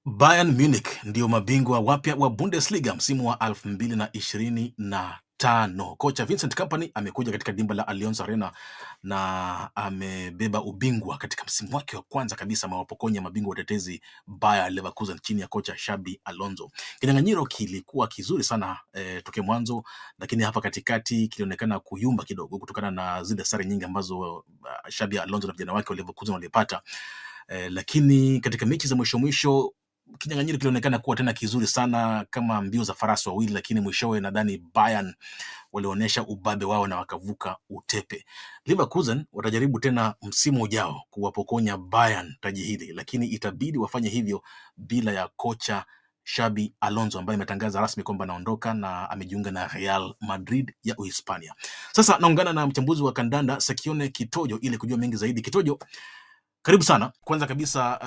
Bayern Munich ndio mabingwa wapya wa Bundesliga msimu wa 2025. Kocha Vincent Kompany amekuja katika dimba la Allianz Arena na amebeba ubingwa katika msimu wake wa kwanza kabisa, mawapokonya mabingwa watetezi Bayer Leverkusen chini ya kocha Xabi Alonso. Kinyang'anyiro kilikuwa kizuri sana tokea mwanzo, lakini hapa katikati kilionekana kuyumba kidogo kutokana na zile sare nyingi ambazo Xabi Alonso na vijana wake wa Leverkusen walipata. Lakini katika mechi za mwisho kinyang'anyiro kilionekana kuwa tena kizuri sana kama mbio za farasi wawili, lakini mwishowe nadhani Bayern walionyesha ubabe wao na wakavuka utepe. Leverkusen watajaribu tena msimu ujao kuwapokonya Bayern taji hili, lakini itabidi wafanye hivyo bila ya kocha Xabi Alonso ambaye ametangaza rasmi kwamba anaondoka na amejiunga na Real Madrid ya Uhispania. Sasa naungana na mchambuzi wa kandanda Sekione Kitojo ili kujua mengi zaidi. Kitojo, karibu sana. Kwanza kabisa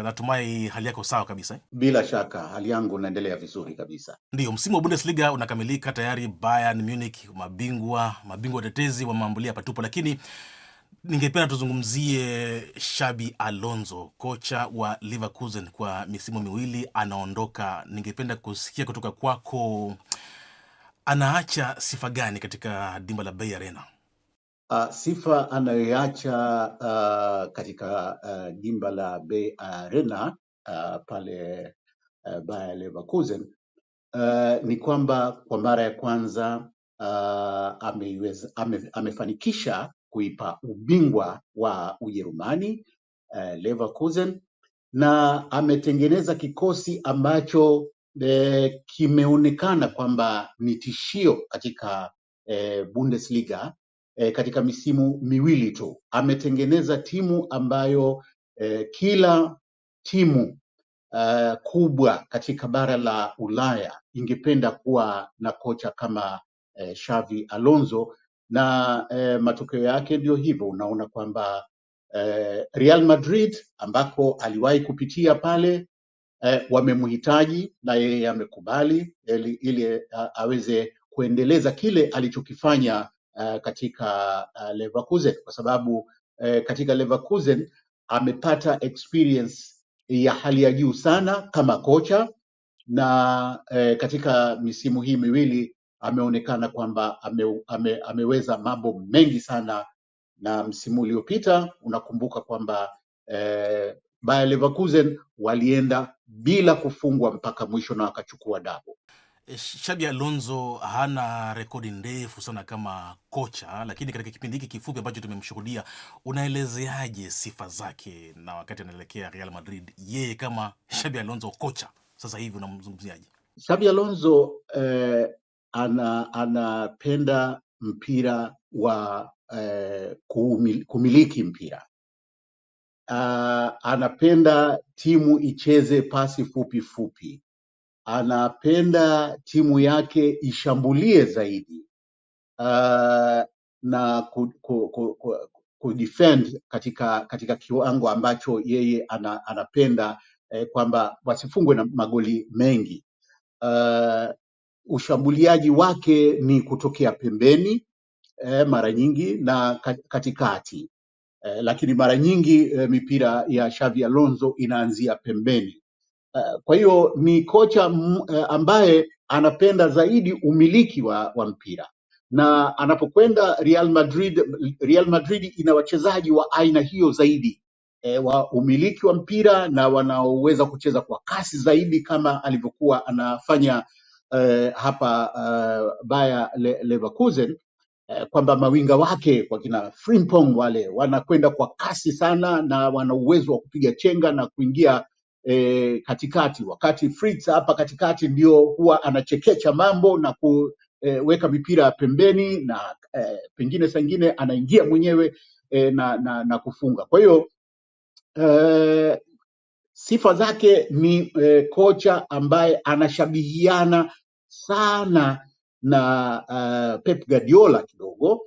natumai hali yako sawa kabisa. Bila shaka hali yangu inaendelea vizuri kabisa. Ndio, msimu wa Bundesliga unakamilika tayari. Bayern Munich mabingwa watetezi wameambulia patupo, lakini ningependa tuzungumzie Xabi Alonso, kocha wa Leverkusen kwa misimu miwili, anaondoka. Ningependa kusikia kutoka kwako, anaacha sifa gani katika dimba la Bay Arena? Sifa anayoacha katika dimba la Bay Arena pale Bayer Leverkusen ni kwamba kwa mara ya kwanza amefanikisha kuipa ubingwa wa Ujerumani Leverkusen, na ametengeneza kikosi ambacho kimeonekana kwamba ni tishio katika Bundesliga. Katika misimu miwili tu ametengeneza timu ambayo kila timu kubwa katika bara la Ulaya ingependa kuwa na kocha kama Xabi Alonso, na matokeo yake ndio hivyo. Unaona kwamba Real Madrid ambako aliwahi kupitia pale wamemhitaji na yeye amekubali ili aweze kuendeleza kile alichokifanya katika Leverkusen, kwa sababu katika Leverkusen amepata experience ya hali ya juu sana kama kocha, na katika misimu hii miwili ameonekana kwamba ameweza mambo mengi sana. Na msimu uliopita unakumbuka kwamba Bayer Leverkusen walienda bila kufungwa mpaka mwisho na wakachukua dabo. Xabi Alonso hana rekodi ndefu sana kama kocha, lakini katika kipindi hiki kifupi ambacho tumemshuhudia, unaelezeaje sifa zake na wakati anaelekea Real Madrid, yeye kama Xabi Alonso kocha sasa hivi unamzungumziaje? Xabi Alonso anapenda mpira wa kumiliki mpira. Anapenda timu icheze pasi fupi fupi. Anapenda timu yake ishambulie zaidi na kudefend katika kiwango ambacho yeye anapenda kwamba wasifungwe na magoli mengi. Ushambuliaji wake ni kutokea pembeni mara nyingi na katikati, lakini mara nyingi mipira ya Xabi Alonso inaanzia pembeni. Kwa hiyo ni kocha ambaye anapenda zaidi umiliki wa mpira, na anapokwenda Real Madrid ina wachezaji wa aina hiyo zaidi, wa umiliki wa mpira na wanaoweza kucheza kwa kasi zaidi kama alivyokuwa anafanya hapa Bayer Leverkusen, kwamba mawinga wake kwa kina Frimpong wale wanakwenda kwa kasi sana na wana uwezo wa kupiga chenga na kuingia katikati, wakati Fritz hapa katikati ndio huwa anachekecha mambo na kuweka mipira pembeni na pengine sangine anaingia mwenyewe na kufunga. Kwa hiyo sifa zake ni kocha ambaye anashabihiana sana na Pep Guardiola kidogo,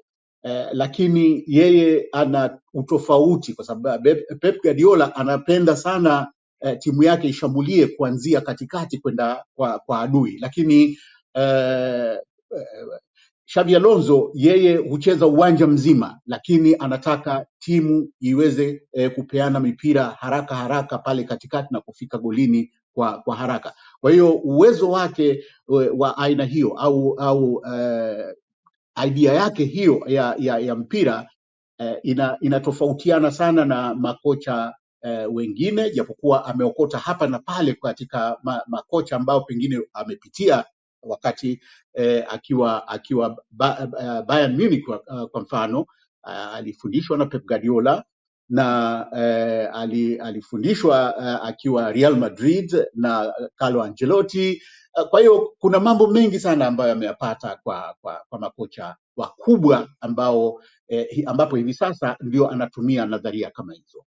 lakini yeye ana utofauti kwa sababu Pep Guardiola anapenda sana timu yake ishambulie kuanzia katikati kwenda kwa adui, lakini Xabi Alonso yeye hucheza uwanja mzima, lakini anataka timu iweze kupeana mipira haraka pale katikati na kufika golini kwa haraka. Kwa hiyo uwezo wake wa aina hiyo au idea yake hiyo ya mpira inatofautiana sana na makocha wengine, japokuwa ameokota hapa na pale katika makocha ambao pengine amepitia wakati akiwa Bayern Munich kwa mfano. Alifundishwa na Pep Guardiola na alifundishwa akiwa Real Madrid na Carlo Ancelotti. Kwa hiyo kuna mambo mengi sana ambayo ameyapata kwa makocha wakubwa ambapo hivi sasa ndio anatumia nadharia kama hizo.